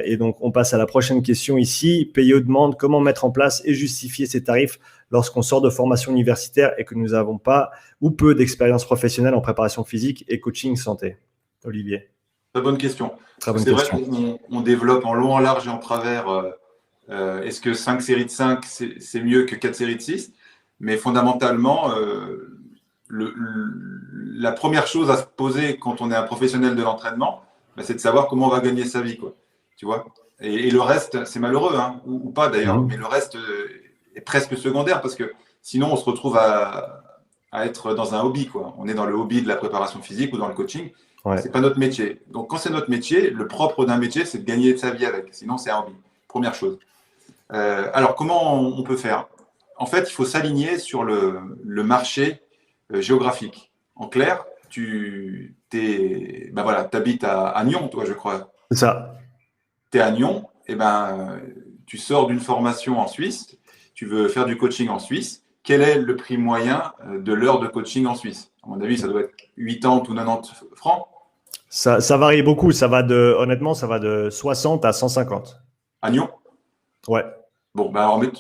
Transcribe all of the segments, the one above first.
Et donc, on passe à la prochaine question ici. PIO demande comment mettre en place et justifier ces tarifs lorsqu'on sort de formation universitaire et que nous n'avons pas ou peu d'expérience professionnelle en préparation physique et coaching santé. Olivier. Très bonne question. Très bonne C'est question. vrai qu'on développe en long, en large et en travers. Est-ce que 5 séries de 5, c'est mieux que 4 séries de 6? Mais fondamentalement, la première chose à se poser quand on est un professionnel de l'entraînement, c'est de savoir comment on va gagner sa vie, quoi. Tu vois, et le reste, c'est malheureux, hein, ou pas d'ailleurs, mais le reste est presque secondaire parce que sinon on se retrouve à être dans un hobby, quoi. On est dans le hobby de la préparation physique ou dans le coaching. Ouais. C'est pas notre métier. Donc quand c'est notre métier, le propre d'un métier, c'est de gagner sa vie avec. Sinon, c'est un hobby. Première chose. Alors comment on peut faire? En fait, il faut s'aligner sur le marché géographique. En clair, tu habites à Nyon, toi, je crois. C'est ça. Tu es à Nyon, et tu sors d'une formation en Suisse, tu veux faire du coaching en Suisse. Quel est le prix moyen de l'heure de coaching en Suisse? À mon avis, ça doit être 80 ou 90 francs. Ça varie beaucoup. Honnêtement, ça va de 60 à 150. À Nyon? Ouais. Bon,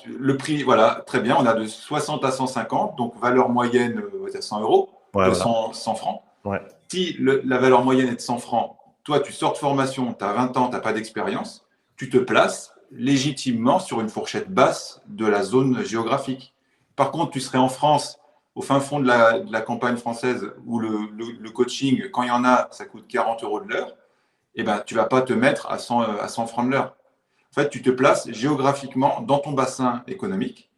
le prix, voilà, très bien. On a de 60 à 150, donc valeur moyenne, on va dire 100 euros, Ouais, 100 francs. Ouais. Si la valeur moyenne est de 100 francs, toi, tu sors de formation, tu as 20 ans, tu n'as pas d'expérience, tu te places légitimement sur une fourchette basse de la zone géographique. Par contre, tu serais en France, au fin fond de la campagne française, où le coaching, quand il y en a, ça coûte 40 euros de l'heure, tu ne vas pas te mettre à 100 francs de l'heure. En fait, tu te places géographiquement dans ton bassin économique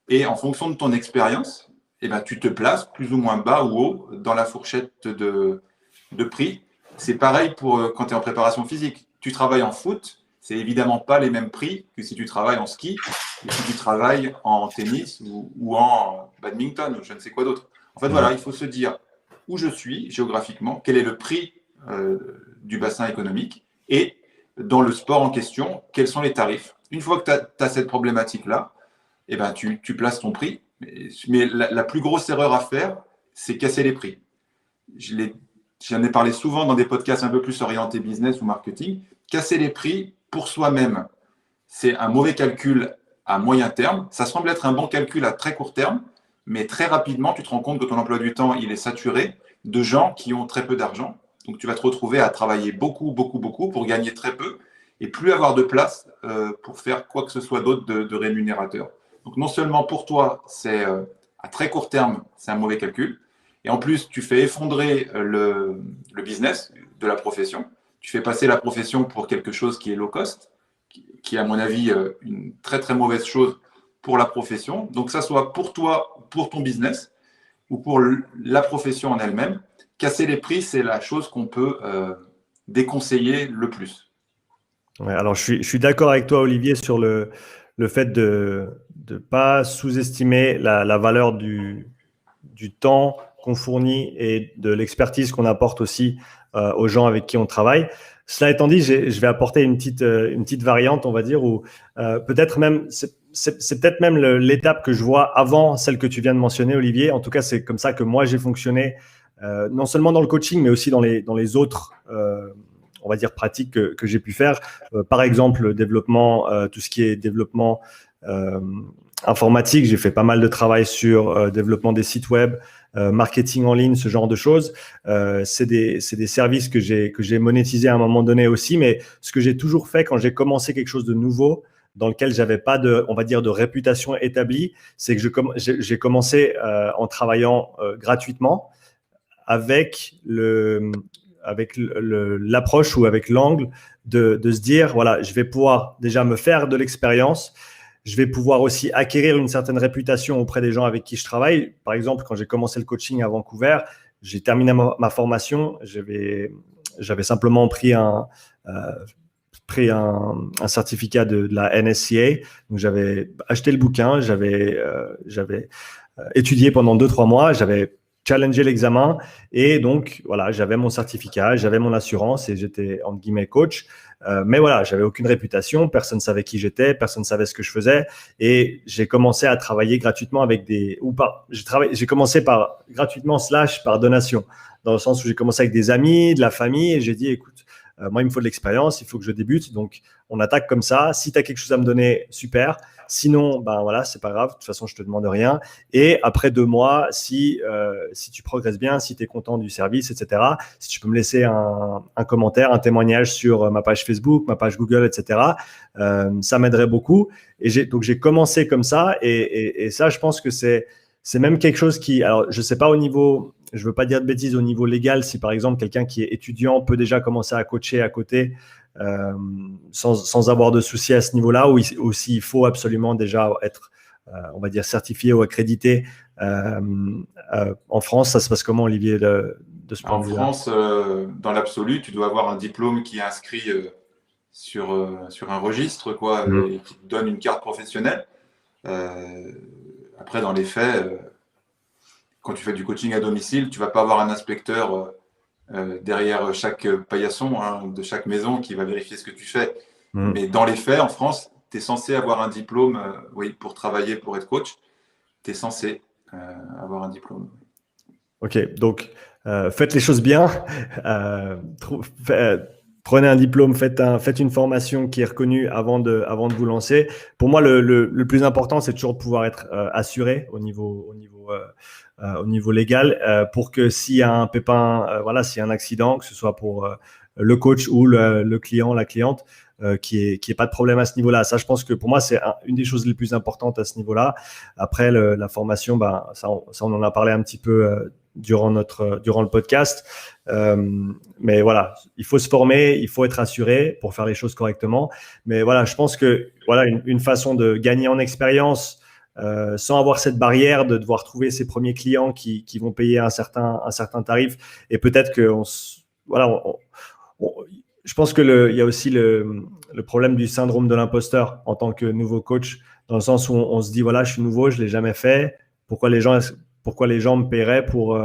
et en fonction de ton expérience, tu te places plus ou moins bas ou haut dans la fourchette de prix. C'est pareil pour quand tu es en préparation physique. Tu travailles en foot, c'est évidemment pas les mêmes prix que si tu travailles en ski ou si tu travailles en tennis ou en badminton ou je ne sais quoi d'autre. En fait, voilà, il faut se dire où je suis géographiquement, quel est le prix du bassin économique et dans le sport en question, quels sont les tarifs. Une fois que tu as cette problématique-là, tu places ton prix. Mais la plus grosse erreur à faire, c'est casser les prix. J'en ai parlé souvent dans des podcasts un peu plus orientés business ou marketing. Casser les prix pour soi-même, c'est un mauvais calcul à moyen terme. Ça semble être un bon calcul à très court terme, mais très rapidement, tu te rends compte que ton emploi du temps, il est saturé de gens qui ont très peu d'argent. Donc, tu vas te retrouver à travailler beaucoup, beaucoup, beaucoup pour gagner très peu et plus avoir de place pour faire quoi que ce soit d'autre de rémunérateur. Donc, non seulement pour toi, c'est à très court terme, c'est un mauvais calcul. Et en plus, tu fais effondrer le business de la profession. Tu fais passer la profession pour quelque chose qui est low cost, qui est à mon avis une très, très mauvaise chose pour la profession. Donc, que ça soit pour toi, pour ton business ou pour la profession en elle-même, casser les prix, c'est la chose qu'on peut déconseiller le plus. Ouais, alors, je suis d'accord avec toi, Olivier, sur le fait de ne pas sous-estimer la valeur du temps qu'on fournit et de l'expertise qu'on apporte aussi aux gens avec qui on travaille. Cela étant dit, je vais apporter une petite variante, on va dire, où peut-être même, c'est peut-être même l'étape que je vois avant celle que tu viens de mentionner, Olivier. En tout cas, c'est comme ça que moi, j'ai fonctionné, non seulement dans le coaching, mais aussi dans les autres on va dire pratiques que j'ai pu faire. Par exemple, le développement, tout ce qui est développement informatique, j'ai fait pas mal de travail sur développement des sites web, marketing en ligne, ce genre de choses. C'est des services que j'ai monétisés à un moment donné aussi, mais ce que j'ai toujours fait quand j'ai commencé quelque chose de nouveau, dans lequel j'avais pas on va dire, de réputation établie, c'est que j'ai commencé en travaillant gratuitement avec l'approche ou avec l'angle de se dire, voilà, je vais pouvoir déjà me faire de l'expérience, je vais pouvoir aussi acquérir une certaine réputation auprès des gens avec qui je travaille. Par exemple, quand j'ai commencé le coaching à Vancouver, j'ai terminé ma formation, j'avais simplement pris un certificat de la NSCA. Donc, j'avais acheté le bouquin, j'avais étudié pendant 2-3 mois, j'avais challengé l'examen et donc, voilà, j'avais mon certificat, j'avais mon assurance et j'étais, entre guillemets, coach. Mais voilà, j'avais aucune réputation, personne ne savait qui j'étais, personne ne savait ce que je faisais et j'ai commencé à travailler gratuitement j'ai commencé gratuitement / par donation, dans le sens où j'ai commencé avec des amis, de la famille et j'ai dit, écoute, Moi, il me faut de l'expérience, il faut que je débute. Donc, on attaque comme ça. Si tu as quelque chose à me donner, super. Sinon, ben voilà, c'est pas grave. De toute façon, je te demande rien. Et après 2 mois, si tu progresses bien, si tu es content du service, etc., si tu peux me laisser un commentaire, un témoignage sur ma page Facebook, ma page Google, etc., ça m'aiderait beaucoup. Et donc, j'ai commencé comme ça. Et ça, je pense que c'est même quelque chose qui, alors je ne sais pas au niveau, je ne veux pas dire de bêtises au niveau légal, si par exemple quelqu'un qui est étudiant peut déjà commencer à coacher à côté sans avoir de soucis à ce niveau-là, ou s'il faut absolument déjà être, on va dire, certifié ou accrédité. En France, ça se passe comment, Olivier, de ce point En de vue-là? France, dans l'absolu, tu dois avoir un diplôme qui est inscrit sur un registre, quoi, et qui te donne une carte professionnelle. Après, dans les faits, quand tu fais du coaching à domicile, tu vas pas avoir un inspecteur derrière chaque paillasson, hein, de chaque maison qui va vérifier ce que tu fais. Mais dans les faits, en France, tu es censé avoir un diplôme, oui, pour travailler, pour être coach. Tu es censé avoir un diplôme. Ok, donc faites les choses bien. Prenez un diplôme, faites une formation qui est reconnue avant de vous lancer. Pour moi, le plus important, c'est toujours de pouvoir être assuré au niveau légal pour que s'il y a un pépin, voilà, s'il y a un accident, que ce soit pour le coach ou le client, la cliente, qu'il n'y ait pas de problème à ce niveau-là. Ça, je pense que pour moi, c'est une des choses les plus importantes à ce niveau-là. Après, la formation, ben, ça, on en a parlé un petit peu durant le podcast. Mais voilà, il faut se former, il faut être assuré pour faire les choses correctement. Mais voilà, je pense que voilà une façon de gagner en expérience sans avoir cette barrière de devoir trouver ses premiers clients qui vont payer un certain tarif. Et peut-être que je pense que il y a aussi le problème du syndrome de l'imposteur en tant que nouveau coach, dans le sens où on se dit, voilà, je suis nouveau, je ne l'ai jamais fait. Pourquoi les gens me paieraient pour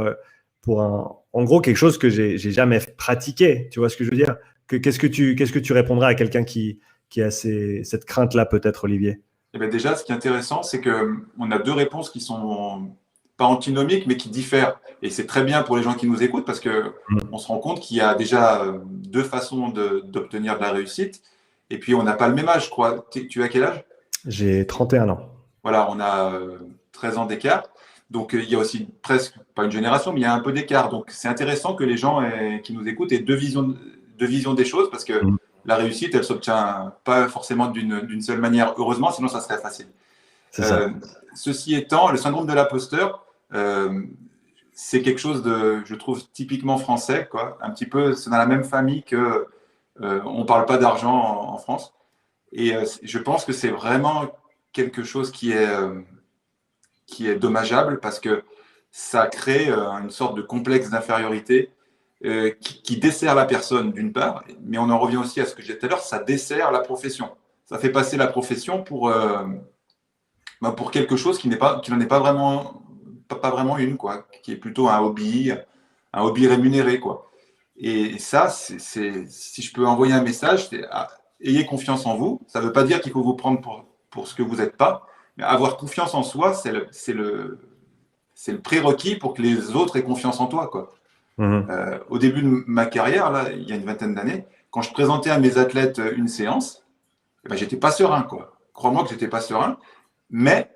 en gros, quelque chose que j'ai jamais pratiqué. Tu vois ce que je veux dire? Qu'est-ce que tu répondrais à quelqu'un qui a cette crainte-là, peut-être, Olivier? Eh bien déjà, ce qui est intéressant, c'est qu'on a deux réponses qui sont pas antinomiques, mais qui diffèrent. Et c'est très bien pour les gens qui nous écoutent parce qu'on se rend compte qu'il y a déjà deux façons d'obtenir de la réussite. Et puis, on n'a pas le même âge, je crois. Tu as quel âge? J'ai 31 ans. Voilà, on a 13 ans d'écart. Donc, il y a aussi presque, pas une génération, mais il y a un peu d'écart. Donc, c'est intéressant que les gens qui nous écoutent aient deux visions des choses parce que la réussite, elle s'obtient pas forcément d'une seule manière. Heureusement, sinon ça serait facile. C'est ça. Ceci étant, le syndrome de l'imposteur, c'est quelque chose de, je trouve, typiquement français, quoi. Un petit peu, c'est dans la même famille que on parle pas d'argent en France. Et je pense que c'est vraiment quelque chose qui est dommageable parce que ça crée une sorte de complexe d'infériorité qui dessert la personne d'une part, mais on en revient aussi à ce que j'ai dit tout à l'heure, ça dessert la profession. Ça fait passer la profession pour quelque chose qui n'en est pas vraiment une, quoi, qui est plutôt un hobby rémunéré, quoi. Et ça, si je peux envoyer un message, c'est ayez confiance en vous. Ça ne veut pas dire qu'il faut vous prendre pour ce que vous n'êtes pas, mais avoir confiance en soi, c'est le prérequis pour que les autres aient confiance en toi, quoi. Au début de ma carrière, là, il y a une vingtaine d'années, quand je présentais à mes athlètes une séance, eh ben, j'étais pas serein, quoi. Crois-moi que j'étais pas serein, mais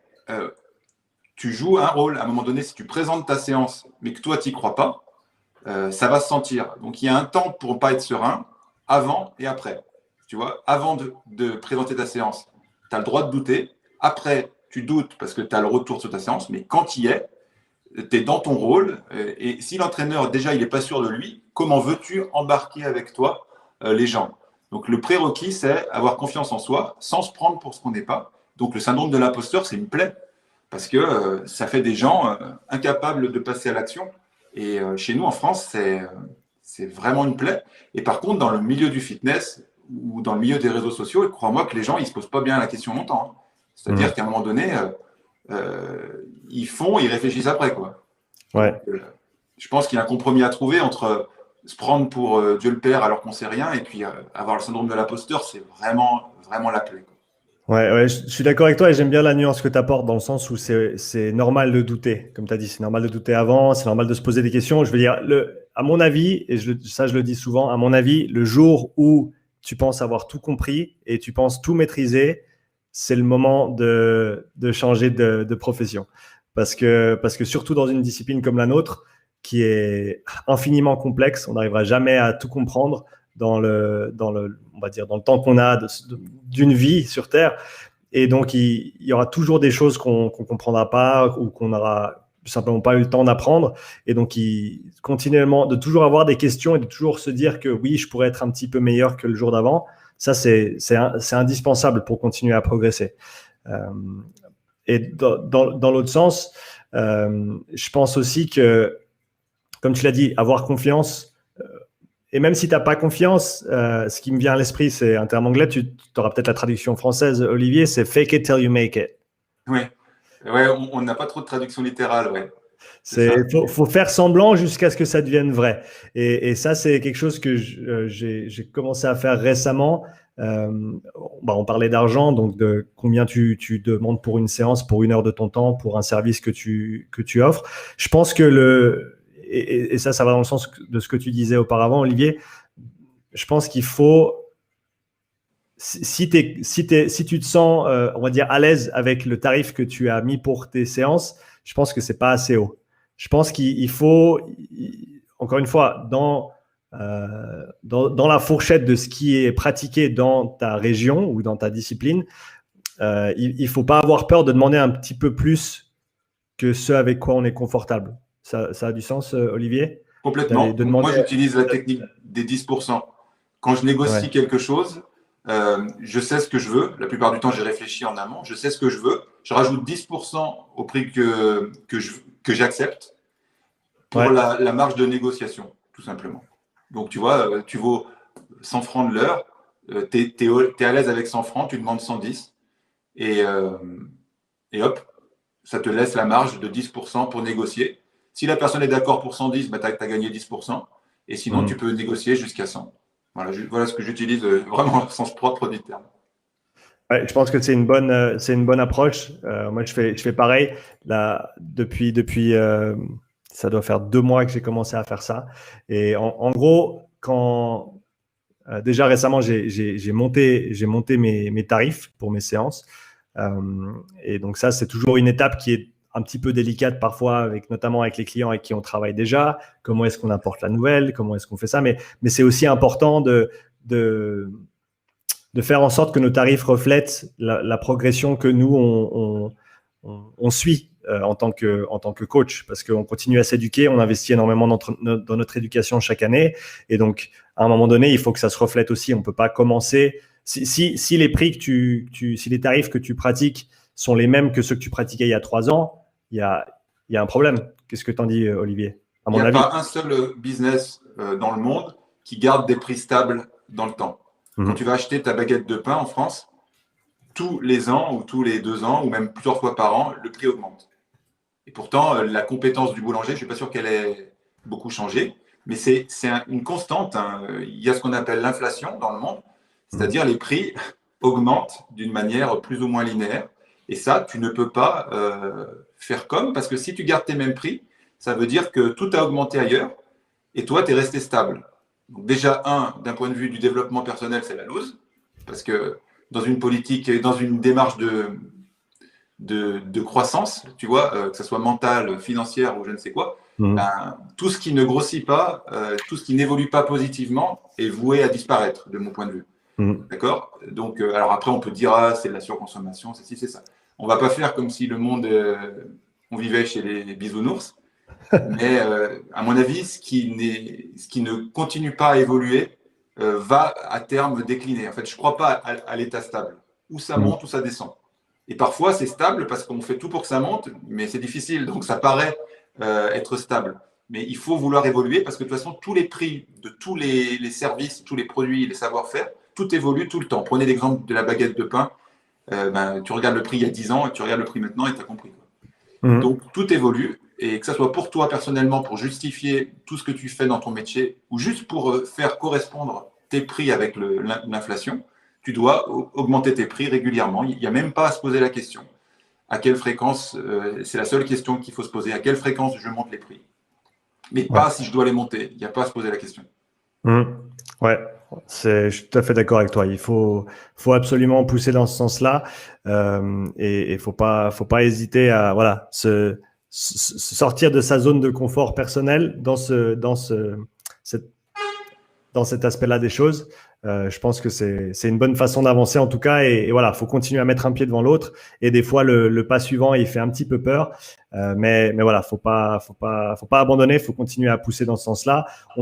tu joues un rôle. À un moment donné, si tu présentes ta séance, mais que toi, tu n'y crois pas, ça va se sentir. Donc, il y a un temps pour ne pas être serein, avant et après. Tu vois, avant de présenter ta séance, tu as le droit de douter. Après, tu doutes parce que tu as le retour sur ta séance, mais quand tu y es, tu es dans ton rôle. Et si l'entraîneur, déjà, il n'est pas sûr de lui, comment veux-tu embarquer avec toi les gens? Donc, le prérequis, c'est avoir confiance en soi sans se prendre pour ce qu'on n'est pas. Donc, le syndrome de l'imposteur, c'est une plaie parce que ça fait des gens incapables de passer à l'action. Et chez nous, en France, c'est vraiment une plaie. Et par contre, dans le milieu du fitness ou dans le milieu des réseaux sociaux, crois-moi que les gens, ils ne se posent pas bien la question longtemps, hein. C'est-à-dire qu'à un moment donné, ils réfléchissent après, quoi. Ouais. Donc, je pense qu'il y a un compromis à trouver entre se prendre pour Dieu le Père alors qu'on ne sait rien et puis avoir le syndrome de l'imposteur, c'est vraiment, vraiment la plaie, quoi. Ouais, je suis d'accord avec toi et j'aime bien la nuance que tu apportes dans le sens où c'est normal de douter. Comme tu as dit, c'est normal de douter avant, c'est normal de se poser des questions. Je veux dire, à mon avis, et ça je le dis souvent, à mon avis, le jour où tu penses avoir tout compris et tu penses tout maîtriser, c'est le moment de changer de profession. Parce que surtout dans une discipline comme la nôtre, qui est infiniment complexe, on n'arrivera jamais à tout comprendre on va dire, dans le temps qu'on a d'une vie sur Terre. Et donc, il y aura toujours des choses qu'on ne comprendra pas ou qu'on n'aura tout simplement pas eu le temps d'apprendre. Et donc, continuellement, de toujours avoir des questions et de toujours se dire que oui, je pourrais être un petit peu meilleur que le jour d'avant, ça, c'est indispensable pour continuer à progresser. Et dans l'autre sens, je pense aussi que, comme tu l'as dit, avoir confiance. Et même si tu n'as pas confiance, ce qui me vient à l'esprit, c'est un terme anglais, tu auras peut-être la traduction française, Olivier, c'est fake it till you make it. Oui, ouais, on n'a pas trop de traduction littérale. Ouais. Faut faire semblant jusqu'à ce que ça devienne vrai. Et ça, c'est quelque chose que j'ai commencé à faire récemment. On parlait d'argent, donc de combien tu demandes pour une séance, pour 1 heure de ton temps, pour un service que tu offres. Je pense que et ça va dans le sens de ce que tu disais auparavant, Olivier. Je pense qu'il faut, si tu te sens, on va dire, à l'aise avec le tarif que tu as mis pour tes séances, je pense que c'est pas assez haut. Je pense qu'il faut, encore une fois, dans la fourchette de ce qui est pratiqué dans ta région ou dans ta discipline, il ne faut pas avoir peur de demander un petit peu plus que ce avec quoi on est confortable. Ça a du sens, Olivier? Complètement. Moi, j'utilise la technique des 10%. Quand je négocie quelque chose, je sais ce que je veux. La plupart du temps, j'ai réfléchi en amont. Je sais ce que je veux. Je rajoute 10% au prix que j'accepte pour la marge de négociation, tout simplement. Donc, tu vois, tu vaux 100 francs de l'heure. Tu es à l'aise avec 100 francs, tu demandes 110. Et hop, ça te laisse la marge de 10% pour négocier. Si la personne est d'accord pour 110, bah, tu as gagné 10%. Et sinon, tu peux négocier jusqu'à 100. Voilà ce que j'utilise vraiment au sens propre du terme. Ouais, je pense que c'est une bonne approche. Moi, je fais pareil. Là, depuis ça doit faire 2 mois que j'ai commencé à faire ça. Et en gros, déjà récemment, j'ai monté mes tarifs pour mes séances. Et donc ça, c'est toujours une étape qui est un petit peu délicate parfois, notamment avec les clients avec qui on travaille déjà. Comment est-ce qu'on apporte la nouvelle? Comment est-ce qu'on fait ça? Mais c'est aussi important de faire en sorte que nos tarifs reflètent la progression que nous, on suit en tant que coach, parce qu'on continue à s'éduquer, on investit énormément dans notre éducation chaque année. Et donc, à un moment donné, il faut que ça se reflète aussi. On ne peut pas commencer… Si les prix si les tarifs que tu pratiques sont les mêmes que ceux que tu pratiquais il y a 3 ans, il y a un problème. Qu'est-ce que tu en dis, Olivier? Il n'y a pas un seul business dans le monde qui garde des prix stables dans le temps. Quand tu vas acheter ta baguette de pain en France, tous les ans ou tous les 2 ans ou même plusieurs fois par an, le prix augmente. Et pourtant, la compétence du boulanger, je ne suis pas sûr qu'elle ait beaucoup changé, mais c'est une constante. Il y a ce qu'on appelle l'inflation dans le monde, c'est-à-dire les prix augmentent d'une manière plus ou moins linéaire. Et ça, tu ne peux pas faire comme, parce que si tu gardes tes mêmes prix, ça veut dire que tout a augmenté ailleurs et toi, tu es resté stable. Donc déjà, d'un point de vue du développement personnel, c'est la loose, parce que dans une politique, dans une démarche de croissance, tu vois, que ce soit mentale, financière ou je ne sais quoi, tout ce qui ne grossit pas, tout ce qui n'évolue pas positivement est voué à disparaître, de mon point de vue. D'accord? Donc, alors après, on peut dire, c'est de la surconsommation, c'est ça. On ne va pas faire comme si le monde, on vivait chez les bisounours. Mais à mon avis, ce qui ne continue pas à évoluer va à terme décliner. En fait, je ne crois pas à l'état stable. Ou ça monte ou ça descend. Et parfois, c'est stable parce qu'on fait tout pour que ça monte, mais c'est difficile. Donc, ça paraît être stable. Mais il faut vouloir évoluer parce que de toute façon, tous les prix de tous les services, tous les produits, les savoir-faire, tout évolue tout le temps. Prenez l'exemple de la baguette de pain. Tu regardes le prix il y a 10 ans et tu regardes le prix maintenant et tu as compris. Donc, tout évolue. Et que ce soit pour toi personnellement, pour justifier tout ce que tu fais dans ton métier, ou juste pour faire correspondre tes prix avec l'inflation, tu dois augmenter tes prix régulièrement. Il n'y a même pas à se poser la question. À quelle fréquence, c'est la seule question qu'il faut se poser, à quelle fréquence je monte les prix. mais pas si je dois les monter. Il n'y a pas à se poser la question. Ouais, je suis tout à fait d'accord avec toi. Il faut absolument pousser dans ce sens-là, et faut pas hésiter à voilà sortir de sa zone de confort personnel dans cet aspect-là des choses. Je pense que c'est une bonne façon d'avancer en tout cas, et voilà, faut continuer à mettre un pied devant l'autre, et des fois le pas suivant il fait un petit peu peur, mais voilà, faut pas abandonner, faut continuer à pousser dans ce sens-là.